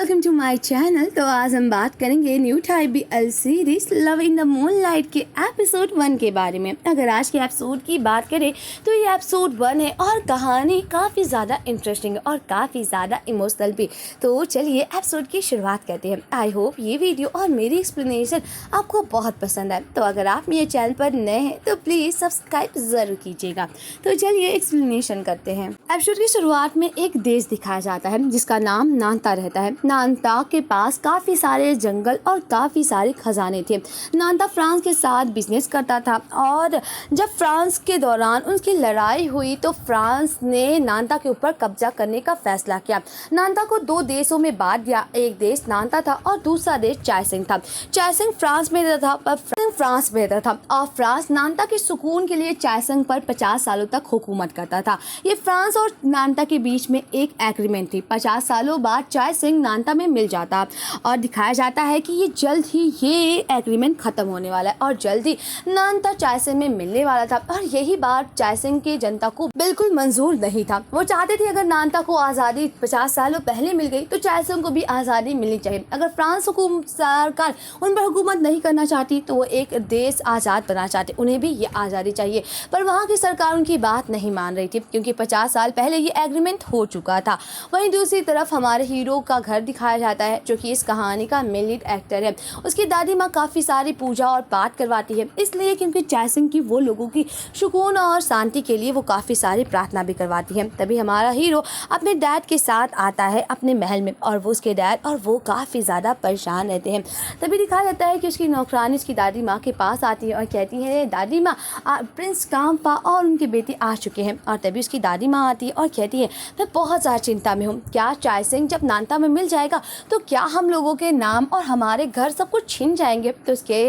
Welcome to my channel. तो आज हम बात करेंगे new type BL series love in the moonlight के एपिसोड 1 के बारे में। अगर आज के एपिसोड की बात करें तो ये एपिसोड 1 है और कहानी काफ़ी ज़्यादा इंटरेस्टिंग है और काफ़ी ज़्यादा इमोशनल भी। तो चलिए एपिसोड की शुरुआत करते हैं। आई होप ये वीडियो और मेरी एक्सप्लेनेशन आपको बहुत पसंद आए। तो अगर आप मेरे चैनल पर नए हैं तो प्लीज़ सब्सक्राइब ज़रूर कीजिएगा। तो चलिए एक्सप्लेनेशन करते हैं। एपिसोड की शुरुआत में एक देश दिखाया जाता है जिसका नाम नानता रहता है। नानता के पास काफ़ी सारे जंगल और काफ़ी सारे खजाने थे। नानता फ्रांस के साथ बिजनेस करता था और जब फ्रांस के दौरान उनकी लड़ाई हुई तो फ्रांस ने नानता के ऊपर कब्जा करने का फैसला किया। नानता को दो देशों में बांट दिया। एक देश नानता था और दूसरा देश चायसिंग था। चायसिंग फ्रांस में रहता था पर फ्रांस में रहता था और फ्रांस नानता के सुकून के लिए चायसिंग पर 50 सालों तक हुकूमत करता था। ये फ्रांस और नानता के बीच में एक एग्रीमेंट थी। 50 सालों बाद चायसिंग नानता में मिल जाता और दिखाया जाता है कि ये जल्द ही ये एग्रीमेंट खत्म होने वाला है और जल्द ही नानता चायसिंग में मिलने वाला था। और यही बात चायसिंग की जनता को बिल्कुल मंजूर नहीं था। वो चाहते थे अगर नानता को आज़ादी 50 सालों पहले मिल गई तो चायसिंग को भी आज़ादी मिलनी चाहिए। अगर फ्रांस सरकार उन पर हुकूमत नहीं करना चाहती तो वो एक देश आज़ाद बनाना चाहते, उन्हें भी ये आज़ादी चाहिए। पर वहाँ की सरकार उनकी बात नहीं मान रही थी क्योंकि 50 साल पहले ये एग्रीमेंट हो चुका था। वहीं दूसरी तरफ हमारे हीरो का घर दिखाया जाता है जो कि इस कहानी का मेन लीड एक्टर है। उसकी दादी माँ काफ़ी सारी पूजा और पाठ करवाती है, इसलिए क्योंकि चायसिंग की वो लोगों की सुकून और शांति के लिए वो काफ़ी सारी प्रार्थना भी करवाती है। तभी हमारा हीरो अपने डैड के साथ आता है अपने महल में और वो उसके डैड और वो काफ़ी ज़्यादा परेशान रहते हैं। तभी दिखाया जाता है कि उसकी नौकरानी उसकी दादी माँ के पास आती है और कहती है दादी माँ प्रिंस काम्पा और उनके बेटे आ चुके हैं। और तभी उसकी दादी माँ आती है और कहती है मैं बहुत ज़्यादा चिंता में हूँ, क्या चायसिंग जब नानता में मिल जाएगा तो क्या हम लोगों के नाम और हमारे घर सब कुछ छिन जाएंगे। तो उसके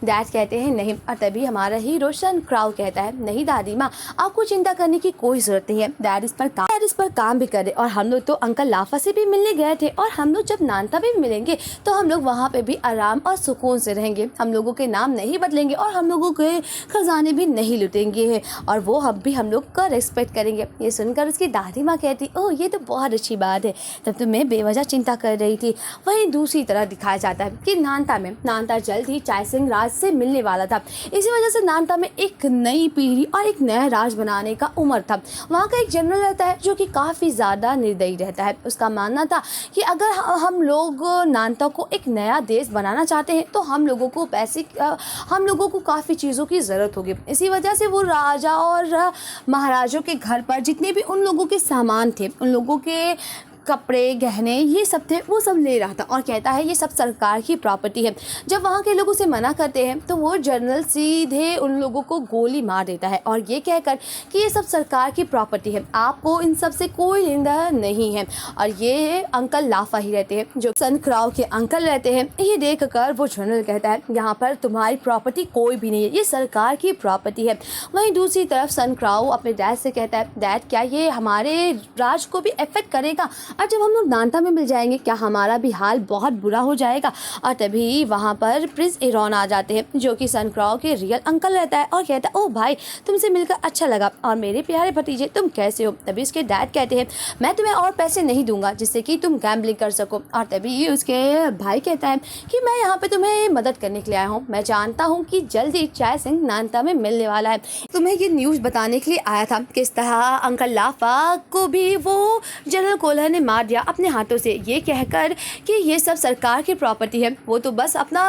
डैड कहते हैं नहीं। और तभी हमारा हीरो सन क्राउ कहता है नहीं दादी माँ आपको चिंता करने की कोई ज़रूरत नहीं है, डैड इस पर काम भी करे और हम लोग तो अंकल लाफा से भी मिलने गए थे और हम लोग जब नानता में मिलेंगे तो हम लोग वहाँ पे भी आराम और सुकून से रहेंगे। हम लोगों के नाम नहीं बदलेंगे और हम लोगों के खजाने भी नहीं लुटेंगे और वो हम लोग का रेस्पेक्ट करेंगे। ये सुनकर उसकी दादी माँ कहती ओह ये तो बहुत अच्छी बात है, तब तो मैं बेवजह चिंता कर रही थी। वहीं दूसरी तरह दिखाया जाता है कि नानता जल्द ही चायसिंग राज से मिलने वाला था। इसी वजह से नानता में एक नई पीढ़ी और एक नया राज बनाने का उम्र था। वहाँ का एक जनरल रहता है जो कि काफ़ी ज़्यादा निर्दयी रहता है। उसका मानना था कि अगर हम लोग नानता को एक नया देश बनाना चाहते हैं तो हम लोगों को काफ़ी चीज़ों की ज़रूरत होगी। इसी वजह से वो राजा और महाराजों के घर पर जितने भी उन लोगों के सामान थे, उन लोगों के कपड़े गहने ये सब थे, वो सब ले रहा था और कहता है ये सब सरकार की प्रॉपर्टी है। जब वहाँ के लोग उसे मना करते हैं तो वो जनरल सीधे उन लोगों को गोली मार देता है और ये कहकर कि ये सब सरकार की प्रॉपर्टी है, आपको इन सब से कोई लेना नहीं है। और ये अंकल लाफा ही रहते हैं जो सन क्राउ के अंकल रहते हैं। ये देख कर वो जनरल कहता है यहाँ पर तुम्हारी प्रॉपर्टी कोई भी नहीं है, ये सरकार की प्रॉपर्टी है। वहीं दूसरी तरफ सन क्राउ अपने डैड से कहता है डैड क्या ये हमारे राज को भी इफेक्ट करेगा और जब हम लोग नानता में मिल जाएंगे क्या हमारा भी हाल बहुत बुरा हो जाएगा। और तभी वहाँ पर प्रिंस एरॉन आ जाते हैं जो कि सन क्राउ के रियल अंकल रहता है और कहता है ओह भाई तुमसे मिलकर अच्छा लगा और मेरे प्यारे भतीजे तुम कैसे हो। तभी उसके डैड कहते हैं मैं तुम्हें और पैसे नहीं दूंगा जिससे कि तुम गैम्बलिंग कर सको। और तभी उसके भाई कहता है कि मैं यहाँ पे तुम्हें मदद करने के लिए आया हूँ, मैं जानता हूँ कि जल्दी चायसिंग नानता में मिलने वाला है, तुम्हें ये न्यूज़ बताने के लिए आया था किस तरह अंकल लाफा को भी वो जनरल कोलर ने मार दिया अपने हाथों से, ये कहकर कि ये सब सरकार की प्रॉपर्टी है। वो तो बस अपना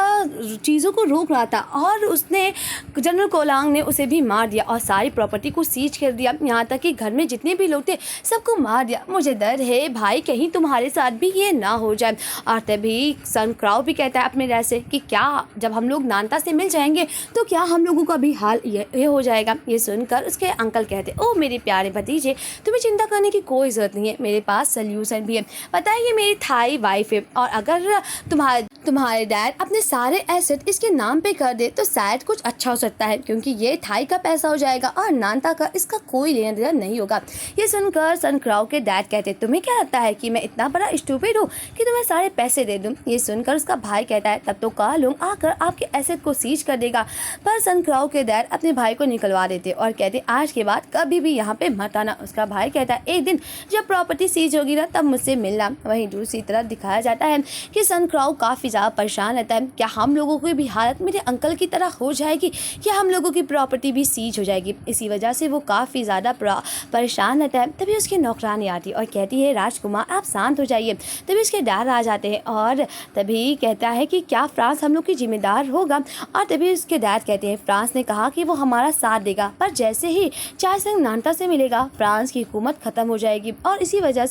चीज़ों को रोक रहा था और उसने जनरल कोलांग ने उसे भी मार दिया और सारी प्रॉपर्टी को सीज कर दिया, यहाँ तक कि घर में जितने भी लोग थे सबको मार दिया। मुझे डर है भाई कहीं तुम्हारे साथ भी ये ना हो जाए। और तभी सन क्राउ भी कहता है अपने डैड से कि क्या जब हम लोग नानता से मिल जाएंगे तो क्या हम लोगों का भी हाल ये हो जाएगा। ये सुनकर उसके अंकल कहते ओ मेरे प्यारे भतीजे तुम्हें चिंता करने की कोई ज़रूरत नहीं है, मेरे पास सल्यूशन भी है। पता है ये मेरी थाई वाइफ है और अगर तुम्हारे डैड अपने सारे एसेट इसके नाम पे कर दे तो शायद कुछ अच्छा हो सकता है क्योंकि ये थाई का पैसा हो जाएगा और नानता का इसका कोई लेना देना नहीं होगा। ये सुनकर सन क्राउ के डैड कहते तुम्हें क्या लगता है कि मैं इतना बड़ा स्टूपिड हूँ कि तुम्हें सारे पैसे दे दूँ। ये सुनकर उसका भाई कहता है तब तो कालूंग आकर आपके एसेट को सीज कर देगा। पर सन क्राउ के डैड अपने भाई को निकलवा देते और कहते आज के बाद कभी भी यहाँ पे मत आना। उसका भाई कहता है एक दिन जब प्रॉपर्टी सीज होगी ना तब मुझसे मिलना। वहीं दूसरी तरफ दिखाया जाता है कि सन क्राउ काफ़ी ज़्यादा परेशान रहता है, क्या हम लोगों की भी हालत मेरे अंकल की तरह हो जाएगी, क्या हम लोगों की प्रॉपर्टी भी सीज हो जाएगी। इसी वजह से वो काफ़ी ज़्यादा परेशान रहता है। तभी उसकी नौकरानी आती और कहती है राजकुमार आप शांत हो जाइए। तभी उसके डैड आ जाते हैं और तभी कहता है कि क्या फ्रांस हम लोग की जिम्मेदार होगा। और तभी उसके डैड कहते हैं फ्रांस ने कहा कि वो हमारा साथ देगा, पर जैसे ही चाय संग नानता से मिलेगा फ्रांस की हुकूमत खत्म हो जाएगी। और इसी वजह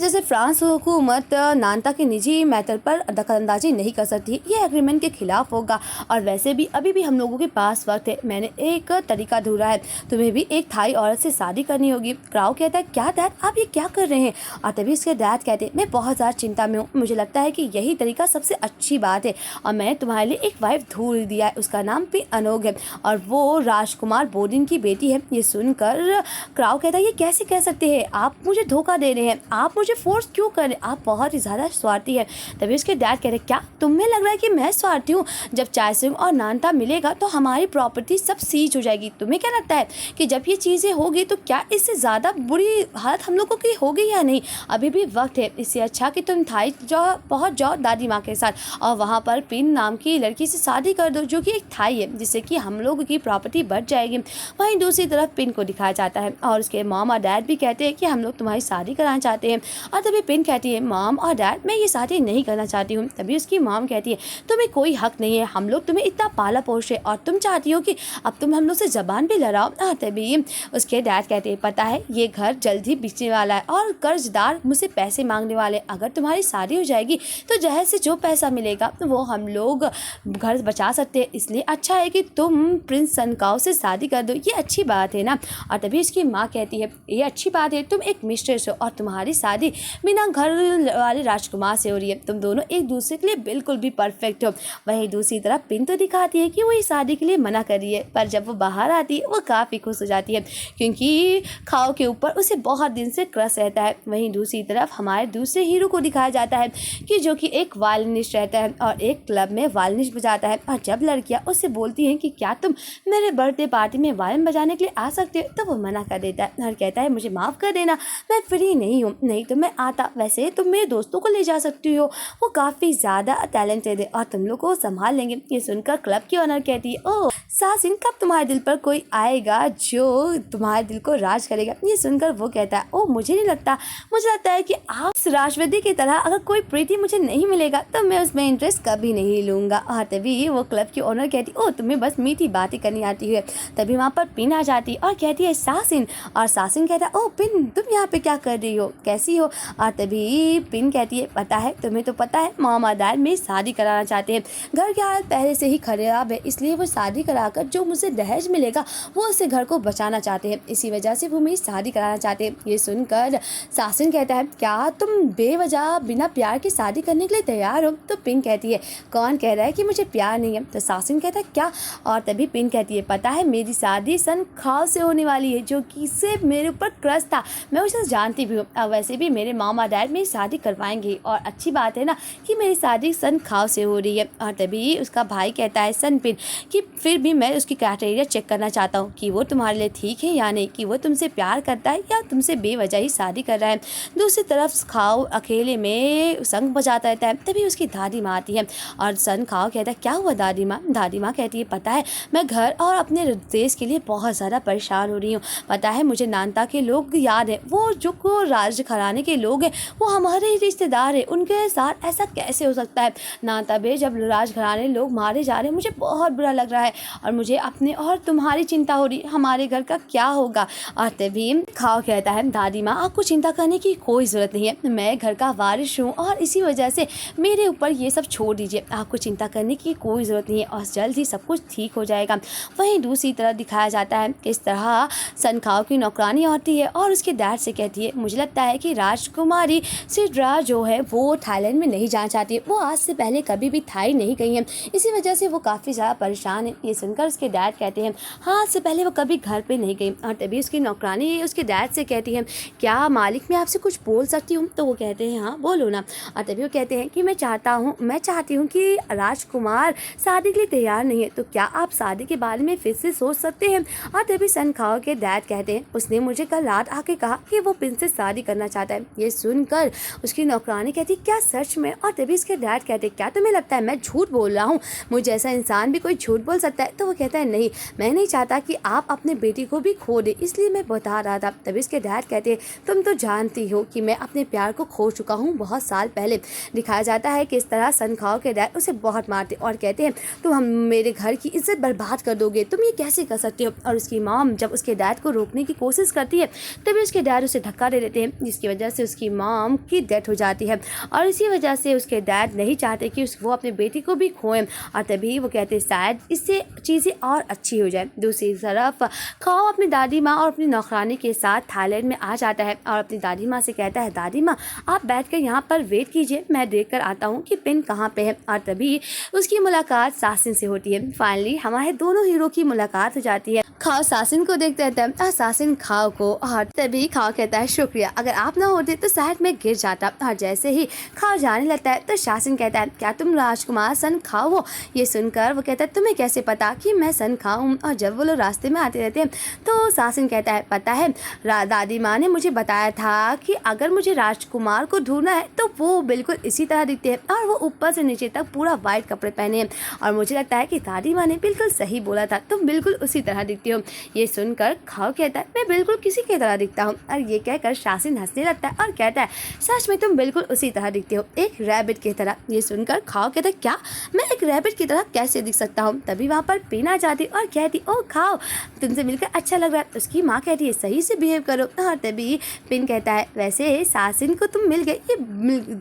से फ्रांस हुकूमत नानता के निजी मैटर पर दखलंदाजी नहीं कर सकती, ये एग्रीमेंट के खिलाफ होगा। और वैसे भी अभी भी हम लोगों के पास वक्त है, मैंने एक तरीका ढूंढा है, तुम्हें भी एक थाई औरत से शादी करनी होगी। क्राउ कहता है क्या डैड आप ये क्या कर रहे हैं। और तभी उसके डैड कहते हैं मैं बहुत ज़्यादा चिंता में हूँ, मुझे लगता है कि यही तरीका सबसे अच्छी बात है और मैंने तुम्हारे लिए एक वाइफ ढूंढ दिया है, उसका नाम भी अनोग है और वो राजकुमार बोर्डिन की बेटी है। ये सुनकर क्राउ कहता है ये कैसे कह सकते हैं, आप मुझे धोखा दे रहे हैं, आप मुझे फोर्स क्यों कर रहे हैं, आप बहुत ही ज़्यादा स्वार्थी है। तभी उसके डैड कह रहे क्या तुम्हें लग रहा है कि मैं स्वार्थी हूँ, जब चायसुंग और नानता मिलेगा तो हमारी प्रॉपर्टी सब सीज हो जाएगी। तुम्हें क्या लगता है कि जब ये चीज़ें होगी तो क्या इससे ज़्यादा बुरी हालत हम लोगों की होगी या नहीं, अभी भी वक्त है, इससे अच्छा कि तुम थाई पहुँच जाओ दादी माँ के साथ और वहाँ पर पिन नाम की लड़की से शादी कर दो जो कि एक थाई है, जिससे कि हम लोगों की प्रॉपर्टी बढ़ जाएगी। वहीं दूसरी तरफ पिन को दिखाया जाता है और उसके मॉम और डैड भी कहते हैं कि हम लोग तुम्हारी शादी कराना चाहते हैं। और तभी पिन कहती है मॉम और डैड मैं ये शादी नहीं करना चाहती हूँ। तभी उसकी मॉम कहती है तुम्हें कोई हक नहीं है, हम लोग तुम्हें इतना पाला पोषे और तुम चाहती हो कि अब तुम हम लोग से जबान भी लड़ाओ। तभी उसके डैड कहते हैं पता है ये घर जल्द ही बिकने वाला है और कर्जदार मुझसे पैसे मांगने वाले, अगर तुम्हारी शादी हो जाएगी तो जहर से जो पैसा मिलेगा वो हम लोग घर बचा सकते हैं, इसलिए अच्छा है कि तुम प्रिंस सनकाओ से शादी कर दो, ये अच्छी बात है ना। और तभी उसकी माँ कहती है ये अच्छी बात है, तुम एक मिस्ट्रेस हो और तुम्हारी शादी बिना घर वाले राजकुमार से हो रही है, तुम दोनों एक दूसरे के लिए बिल्कुल भी परफेक्ट हो। वहीं दूसरी तरफ पिन तो दिखाती है कि वो इस शादी के लिए मना कर रही है, पर जब वो बाहर आती है वो काफ़ी खुश हो जाती है क्योंकि खाओ के ऊपर उसे बहुत दिन से क्रश रहता है। वहीं दूसरी तरफ हमारे दूसरे हीरो को दिखाया जाता है कि जो कि एक वायलिनिस्ट रहता है और एक क्लब में वायलिनिस्ट बजाता है। और जब लड़कियां उससे बोलती हैं कि क्या तुम मेरे बर्थडे पार्टी में वायलिन बजाने के लिए आ सकते हो, तो वो मना कर देता है और कहता है मुझे माफ़ कर देना, मैं फ्री नहीं हूँ, नहीं तो मैं आता, वैसे तुम मेरे दोस्तों को ले जा सकती हो, वो काफ़ी ज़्यादा टैलेंटेड है और तुम लोग को संभाल लेंगे। ये सुनकर क्लब की ओनर कहती है ओह सासिन कब तुम्हारे दिल पर कोई आएगा जो तुम्हारे दिल को राज करेगा। ये सुनकर वो कहता है ओ मुझे नहीं लगता, मुझे लगता है कि आप राजवती की तरह अगर कोई प्रीति मुझे नहीं मिलेगा तो मैं उसमें इंटरेस्ट कभी नहीं लूँगा। और तभी वो क्लब की ओनर कहती ओ तुम्हें बस मीठी बातें करनी आती है। तभी वहाँ पर पिन आ जाती और कहती है सासिन, और सासिन कहता है ओ पिन तुम यहाँ पे क्या कर रही हो, कैसी हो। और तभी पिन कहती है पता है तुम्हें तो पता है मामा डैड मेरी शादी कराना चाहते हैं, घर की हालत पहले से ही खराब है, इसलिए वो शादी कराकर जो मुझे दहेज मिलेगा वो उससे घर को बचाना चाहते हैं, इसी वजह से वो मेरी शादी कराना चाहते हैं। ये सुनकर सासिन कहता है क्या तुम बेवजह बिना प्यार की शादी करने के लिए तैयार हो। तो पिन कहती है कौन कह रहा है कि मुझे प्यार नहीं है। तो सासिन कहता है क्या। और तभी पिन कहती है पता है मेरी शादी सन खाओ से होने वाली है जो कि सिर्फ मेरे ऊपर क्रश था, मैं उसे जानती भी हूँ, और वैसे भी मेरे मामा डैड मेरी शादी करवाएंगे और अच्छी बात है ना कि मेरी शादी सन खाओ से हो रही है। और तभी उसका भाई कहता है सन पिन कि फिर भी मैं उसकी क्राइटेरिया चेक करना चाहता हूँ कि वो तुम्हारे लिए ठीक है या नहीं, कि वो तुमसे प्यार करता है या तुमसे बेवजह ही शादी कर रहा है। दूसरी तरफ खाओ अकेले में संग बजाता रहता है। तभी उसकी दादी माँ आती है और सन खाओ कहता है क्या हुआ दादी माँ। दादी माँ कहती है पता है मैं घर और अपने देश के लिए बहुत ज़्यादा परेशान हो रही हूँ, पता है मुझे नानता के लोग याद है, वो जो को राज घराने के लोग हैं वो हमारे ही रिश्तेदार है, उनके साथ ऐसा कैसे हो सकता है। नानता बे जब राज घराने लोग मारे जा रहे हैं मुझे बहुत बुरा लग रहा है और मुझे अपने और तुम्हारी चिंता हो रही, हमारे घर का क्या होगा। और तभी खाओ कहता है दादी माँ आपको चिंता करने की कोई ज़रूरत नहीं है, मैं घर का वारिस हूँ और इसी वजह से मेरे ऊपर ये सब छोड़ दीजिए, आपको चिंता करने की कोई ज़रूरत नहीं है और जल्द ही सब कुछ ठीक हो जाएगा। वहीं दूसरी तरफ दिखाया जाता है किस तरह सन खाओ की नौकरानी आती है और उसके डैड से कहती है मुझे लगता है कि राजकुमारी सिड्रा जो है वो थाईलैंड में नहीं जाना चाहती है, वो आज से पहले कभी भी थाई नहीं गई है, इसी वजह से वो काफ़ी ज़्यादा परेशान है। ये सुनकर उसके डैड कहते हैं हाँ, इससे पहले वो कभी घर पे नहीं गई। और तभी उसकी नौकरानी उसके डैड से कहती है क्या मालिक मैं आपसे कुछ बोल सकती हूँ? तो वो कहते हैं हाँ बोलो ना। और तभी वो कहते हैं कि मैं चाहती हूँ कि राजकुमार शादी के लिए तैयार नहीं है, तो क्या आप शादी के बारे में फिर से सोच सकते हैं? और तभी सन खाओ के डैड कहते हैं उसने मुझे कल रात आके कहा कि वो प्रिंस से शादी करना चाहता है। ये सुनकर उसकी नौकरानी कहती क्या सच में? और तभी उसके डैड कहते क्या तुम्हें लगता है मैं झूठ बोल रहा हूँ? मुझे ऐसा इंसान भी कोई झूठ बोल सकता है? तो वो कहता है नहीं, मैं नहीं चाहता कि आप अपने बेटी को भी खो दे, इसलिए मैं बता रहा था। तभी उसके डैड कहते हैं तुम तो जानती हो कि मैं अपने प्यार को खो चुका हूँ बहुत साल पहले। दिखाया जाता है कि इस तरह सन खाओ के डैड उसे बहुत मारते और कहते हैं तुम हम मेरे घर की इज्जत बर्बाद कर दोगे, तुम ये कैसे कर सकते हो? और उसकी मॉम जब उसके डैड को रोकने की कोशिश करती है तभी उसके डैड उसे धक्का दे देते हैं, जिसकी वजह से उसकी मॉम की डेथ हो जाती है। और इसी वजह से उसके डैड नहीं चाहते कि वो अपने बेटी को भी खोएं। और तभी वो कहते हैं शायद इससे चीज़ें और अच्छी हो जाए। दूसरी तरफ खाओ अपनी दादी माँ और अपनी नौकरानी के साथ थाईलैंड में आ जाता है और अपनी दादी माँ से कहता है दादी माँ आप बैठकर यहाँ पर वेट कीजिए, मैं देख कर आता हूँ कि पिन कहाँ पे है। और तभी उसकी मुलाकात सासिन से होती है। फाइनली हमारे दोनों हीरो की मुलाकात हो जाती है। खाओ सासिन को देखते रहता है और सासिन खाओ को, और तभी खाओ कहता है शुक्रिया, अगर आप ना होते तो शायद मैं गिर जाता। और जैसे ही खाओ जाने लगता है तो सासिन कहता है क्या तुम राजकुमार सन खाओ हो? ये सुनकर वो कहता है तुम्हें कैसे पता कि मैं सन खाओ हूँ? और जब वो लोग रास्ते में आते रहते हैं तो सासिन कहता है पता है दादी माँ ने मुझे बताया था कि अगर मुझे राजकुमार को ढूंढना है तो वो बिल्कुल इसी तरह दिखते हैं और वो ऊपर से नीचे तक पूरा वाइट कपड़े पहने हैं। और मुझे लगता है कि दादी माँ ने बिल्कुल सही बोला था, तुम बिल्कुल उसी तरह दिखती हो। ये सुनकर खाओ कहता है मैं बिल्कुल किसी की तरह दिखता हूँ। और ये कहकर सासिन हंसने लगता है और कहता है सच में तुम बिल्कुल उसी तरह दिखते हो, एक रैबिट की तरह। ये सुनकर खाओ कहता है क्या मैं एक रैबिट की तरह कैसे दिख सकता हूँ? तभी वहाँ पर पिन आ जाती और कहती ओ खाओ तुमसे मिलकर अच्छा लग रहा है। उसकी माँ कहती है सही से बिहेव करो। और तभी पिन कहता है वैसे सासिन को तुम मिल गए, ये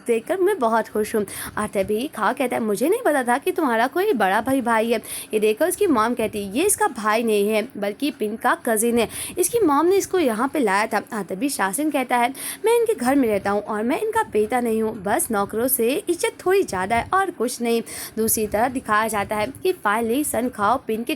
देखकर मैं बहुत खुश हूँ। और तभी खाओ कहता है मुझे नहीं पता था कि तुम्हारा कोई बड़ा भाई है। ये देखकर उसकी मॉम कहती है ये इसका भाई नहीं है बल्कि पिन का कजिन है, इसकी मॉम ने इसको यहाँ पे लाया था। तभी सासिन कहता है मैं इनके घर में रहता हूँ और मैं इनका बेटा नहीं हूँ, बस नौकरों से इज्जत थोड़ी ज़्यादा है और कुछ नहीं। दूसरी तरफ दिखाया जाता है कि फाइनली सन खाओ पिन के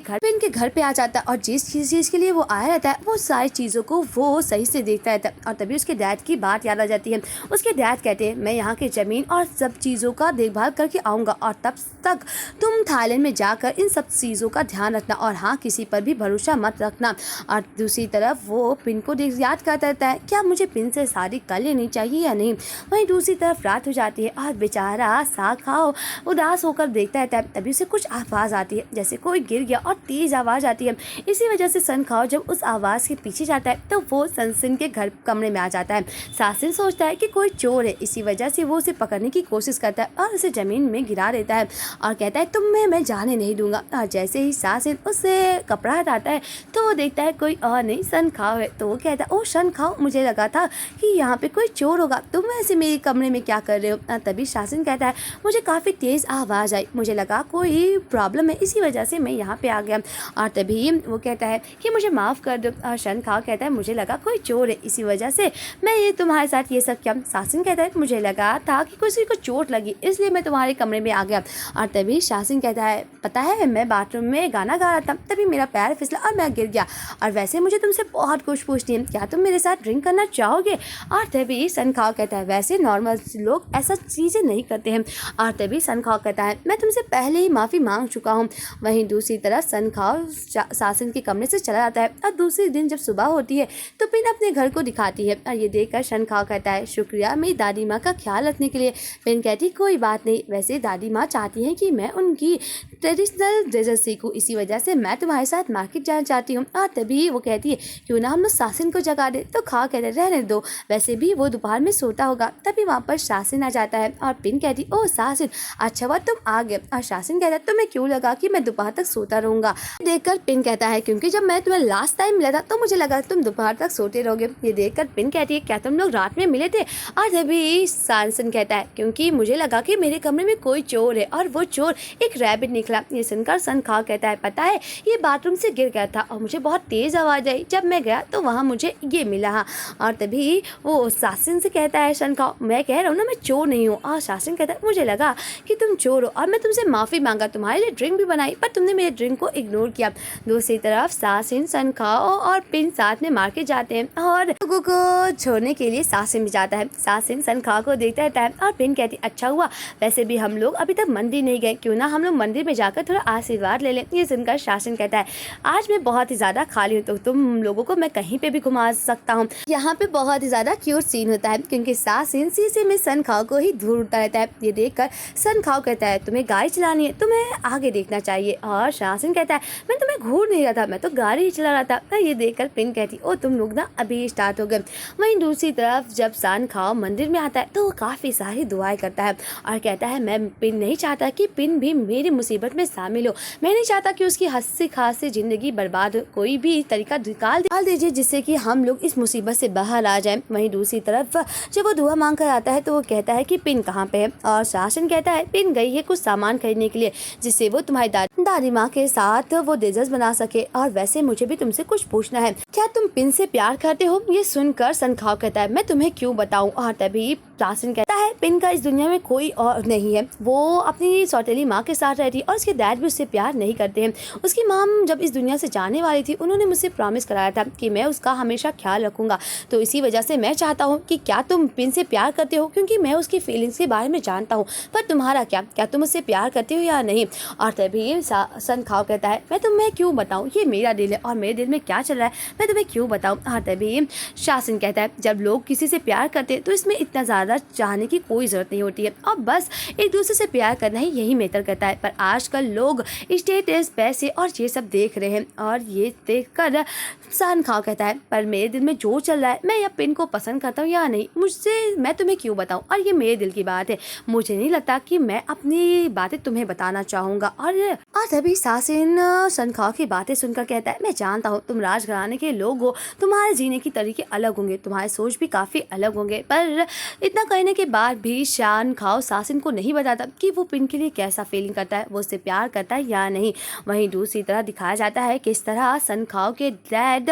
घर पे आ जाता है और जिस चीज़ के लिए वो आया रहता है वो सारी चीज़ों को वो सही से देखता रहता है। और तभी उसके डैड की बात याद आ जाती है। उसके डैड कहते हैं मैं यहाँ की ज़मीन और सब चीज़ों का देखभाल करके आऊँगा और तब तक तुम थाईलैंड में जाकर इन सब चीज़ों का ध्यान रखना और हाँ किसी पर भी भरोसा मत रखना। और दूसरी तरफ वो पिन को याद करता रहता है क्या मुझे पिन से शादी कर लेनी चाहिए या नहीं। वहीं दूसरी तरफ रात हो जाती है और बेचारा सा खाओ उदास होकर देखता रहता है। तभी उसे कुछ आवाज़ आती है जैसे कोई गिर गया और तेज़ आवाज़ आती है। इसी वजह से सन खाओ जब उस आवाज़ के पीछे जाता है तो वो सनसिन के कमरे में आ जाता है। सासिन सोचता है कि कोई चोर है, इसी वजह से वो उसे पकड़ने की कोशिश करता है और उसे ज़मीन में गिरा देता है और कहता है तुम्हें मैं जाने नहीं दूंगा। और जैसे ही सासिन उससे कपड़ा हटाता है तो वो देखता है कोई और नहीं सन खाओ है। तो वो कहता है ओ सन खाओ मुझे लगा था कि यहाँ पे कोई चोर होगा, तुम ऐसे मेरे कमरे में क्या कर रहे हो? तभी सासिन कहता है मुझे काफ़ी तेज़ आवाज़ आई, मुझे लगा कोई प्रॉब्लम है इसी वजह से मैं यहाँ पे आ गया। और तभी वो कहता है कि मुझे माफ़ कर दो। और सन खाओ कहता है मुझे लगा कोई चोर है इसी वजह से मैं ये तुम्हारे साथ ये सब किया। सासिन कहता है मुझे लगा था कि किसी को चोट लगी इसलिए मैं तुम्हारे कमरे में आ गया। और तभी सासिन कहता है पता है मैं बाथरूम में गाना गा रहा था तभी मेरा पैर फिसला और मैं गिर गया। और वैसे मुझे तुमसे बहुत कुछ पूछनी है, क्या तुम मेरे साथ ड्रिंक करना चाहोगे? और तभी सन खाओ कहता है वैसे नॉर्मल लोग ऐसा चीज़ें नहीं करते हैं। और तभी सन खाओ कहता है मैं तुमसे पहले ही माफ़ी मांग चुका हूँ। वहीं दूसरी तरफ सन खाओ सासिन के कमरे से चला जाता है और दूसरे दिन जब सुबह होती है तो पिन अपने घर को दिखाती है और ये देखकर सन खाओ कहता है शुक्रिया मेरी दादी माँ का ख्याल रखने के लिए। पिन कहती कोई बात नहीं, वैसे दादी माँ चाहती हैं कि मैं उनकी ट्रेडिशनल ड्रेसेस सीखूँ, इसी वजह से मैं तुम्हारे साथ मार्केट जाना चाहती हूँ। और तभी वो कहती है क्यों ना हम लोग सासिन को जगा दे। तो खाओ कहते रहने दो, वैसे भी वो दोपहर में सोता होगा। तभी वहाँ पर सासिन आ जाता है और पिन कहती ओ सासिन अच्छा हुआ तुम आ गए। और सासिन कहता है तुम्हें क्यों लगा कि मैं दोपहर तक सोता रहूँगा? देखकर पिन कहता है क्योंकि जब मैं तुम्हें लास्ट टाइम मिला था तो मुझे लगा तुम दोपहर तक सोते रहोगे। ये देखकर पिन कहती है क्या तुम लोग रात में मिले थे? और तभी सासिन कहता है क्योंकि मुझे लगा कि मेरे कमरे में कोई चोर है और वो चोर एक रैबिट निकला। ये सुनकर सन खाओ कहता है पता है ये बाथरूम से गिर गया गया था और मुझे बहुत तेज़ आवाज़ आई। जब मैं गया तो वहाँ मुझे ये मिला। और तभी वो शासन से कहता है सन खाओ, मैं कह रहा हूँ ना मैं चोर नहीं हूँ। और शासन कहता है मुझे लगा कि तुम चोर हो और मैं तुमसे माफ़ी मांगा, तुम्हारे लिए ड्रिंक भी बनाई पर तुमने मेरे ड्रिंक को इग्नोर किया। दूसरी तरफ शासन सन खाओ और पिन साथ में मार के जाते हैं और लोगों को छोड़ने के लिए शासन भी जाता है। शासन सन खाओ को देखता रहता है और पिन कहती अच्छा हुआ, वैसे भी हम लोग अभी तक मंदिर नहीं गए, क्यों ना हम लोग मंदिर में जाकर थोड़ा आशीर्वाद ले लें। ये सुनकर शासन कहता है आज मैं बहुत ही ज़्यादा खाली हूँ तो तुम लोगों को मैं कहीं पे भी घुमा सकता हूँ। यहाँ पे बहुत ही ज़्यादा क्यूट सीन होता है क्योंकि शासन शीशे में सन खाओ को ही ढूंढता रहता है। ये देखकर सन खाओ कहता है तुम्हें गाड़ी चलानी है, तुम्हें आगे देखना चाहिए। और शासन कहता है मैं तुम्हें घूर नहीं रहा था, मैं तो गाड़ी ही चला रहा था। ये देखकर पिन कहती ओ तुम लोग ना अभी स्टार्ट हो गए। वहीं दूसरी तरफ जब सन खाओ मंदिर में आता है तो वो काफ़ी सारी दुआएं करता है और कहता है मैं पिन नहीं चाहता कि पिन भी मेरी मुसीबत में शामिल हो, मैं नहीं चाहता कि उसकी हंसी खासी ज़िंदगी बर्बाद हो, कोई भी तरीका निकाल दीजिए जिससे कि हम लोग इस मुसीबत से बाहर आ जाएं। वहीं दूसरी तरफ जब वो दुआ मांग कर आता है तो वो कहता है कि पिन कहाँ पे है और शासन कहता है पिन गई है कुछ सामान खरीदने के लिए जिससे वो तुम्हारी दादी माँ के साथ वो डिजर्ट बना सके। और वैसे मुझे भी तुमसे कुछ पूछना है, क्या तुम पिन से प्यार करते हो? ये सुनकर सन खाओ कहता है मैं तुम्हें क्यों बताऊं। और तभी शासन कहता है पिन का इस दुनिया में कोई और नहीं है, वो अपनी सौतेली माँ के साथ रहती है और उसके डैड भी उससे प्यार नहीं करते हैं। उसकी माँ जब इस दुनिया से जाने वाली थी उन्होंने मुझसे प्रॉमिस कराया था कि मैं उसका हमेशा ख्याल रखूंगा, तो इसी वजह से मैं चाहता हूँ कि क्या तुम पिन से प्यार करते हो, क्योंकि मैं उसकी फीलिंग्स के बारे में जानता हूँ। पर तुम्हारा क्या तुम उससे प्यार करते हो या नहीं? और तभी सन खाओ कहता है मैं तुम्हें क्यों बताऊँ, ये मेरा दिल है और मेरे दिल में क्या चल रहा है मैं तुम्हें क्यों बताऊँ। और तभी शासन कहता है जब लोग किसी से प्यार करते हैं तो इसमें इतना ज़्यादा चाहने की कोई ज़रूरत नहीं होती है और बस एक दूसरे से प्यार करना ही यही मैटर करता है। पर आजकल लोग स्टेटस पैसे और ये सब देख रहे हैं और ये देखकर सन खाओ कहता है पर मेरे दिल में जो चल रहा है मैं या पिन को पसंद करता हूँ या नहीं, मुझसे मैं तुम्हें क्यों बताऊँ, और ये मेरे दिल की बात है, मुझे नहीं लगता कि मैं अपनी बातें तुम्हें बताना चाहूँगा। और तभी शासन सन खाओ की बातें सुनकर कहता है मैं जानता हूँ तुम राजघराने के लोग हो, तुम्हारे जीने की तरीके अलग होंगे, तुम्हारे सोच भी काफ़ी अलग होंगे, पर इतना कहने के बाद भी सन खाओ शासन को नहीं बताता कि वो पिन के लिए कैसा फीलिंग करता है, वो उससे प्यार करता है या नहीं। वहीं दूसरी तरह दिखाया जाता है किस तरह सन खाओ के डैड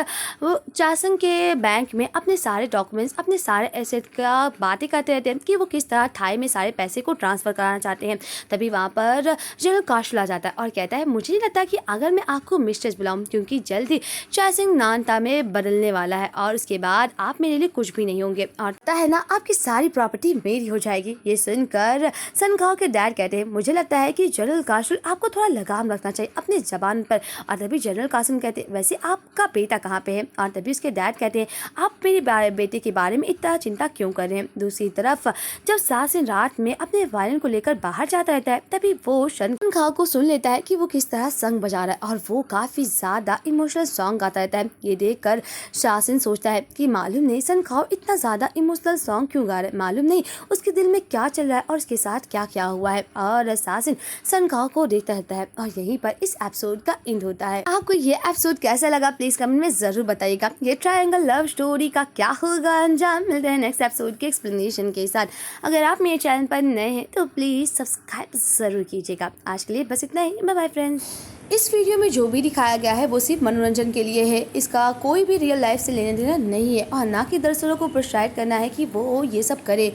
शासन के बैंक में अपने सारे डॉक्यूमेंट्स अपने सारे एसेट का बातें करते रहते हैं कि वो किस तरह थाई में सारे पैसे को ट्रांसफ़र कराना चाहते हैं। तभी वहाँ पर जनरल काशल आ जाता है और कहता है मुझे नहीं लगता कि अगर मैं आपको मिस्ट्रेस बुलाऊँ, क्योंकि जल्द ही शासन नानता में बदलने वाला है और उसके बाद आप मेरे लिए कुछ भी नहीं होंगे और लगता है ना आपकी सारी प्रॉपर्टी मेरी हो जाएगी। ये सुनकर सन खाओ के डैड कहते हैं मुझे लगता है कि जनरल काशल आपको थोड़ा लगाम रखना चाहिए अपने जबान पर। और तभी जनरल कासिम कहते हैं वैसे आपका बेटा कहाँ पे है? और तभी उसके डैड कहते हैं आप मेरे बेटे के बारे में इतना चिंता क्यों कर रहे हैं। दूसरी तरफ जब शासन रात में अपने वायलिन को लेकर बाहर जाता रहता है तभी वो सन खाओ को सुन लेता है कि वो किस तरह संग बजा रहा है और वो काफी ज्यादा इमोशनल सॉन्ग गाता रहता है। ये देखकर शासन सोचता है कि मालूम नहीं सन खाओ इतना ज्यादा इमोशनल सॉन्ग क्यों गा रहा है, मालूम नहीं उसके दिल में क्या चल रहा है और उसके साथ क्या क्या हुआ है। और शासन सन खाओ को देखता रहता है और यहीं पर इस एपिसोड का एंड होता है। आपको ये एपिसोड कैसा लगा प्लीज कमेंट में जरूर बताइएगा। ये ट्रायंगल लव स्टोरी का क्या होगा अंजाम, मिलते हैं नेक्स्ट एपिसोड के एक्सप्लेनेशन के साथ। अगर आप मेरे चैनल पर नए हैं तो प्लीज सब्सक्राइब जरूर कीजिएगा। आज के लिए बस इतना ही, बाय बाय फ्रेंड्स। इस वीडियो में जो भी दिखाया गया है वो सिर्फ मनोरंजन के लिए है, इसका कोई भी रियल लाइफ से लेना देना नहीं है और ना कि दर्शकों को प्रोत्साहित करना है कि वो ये सब करे।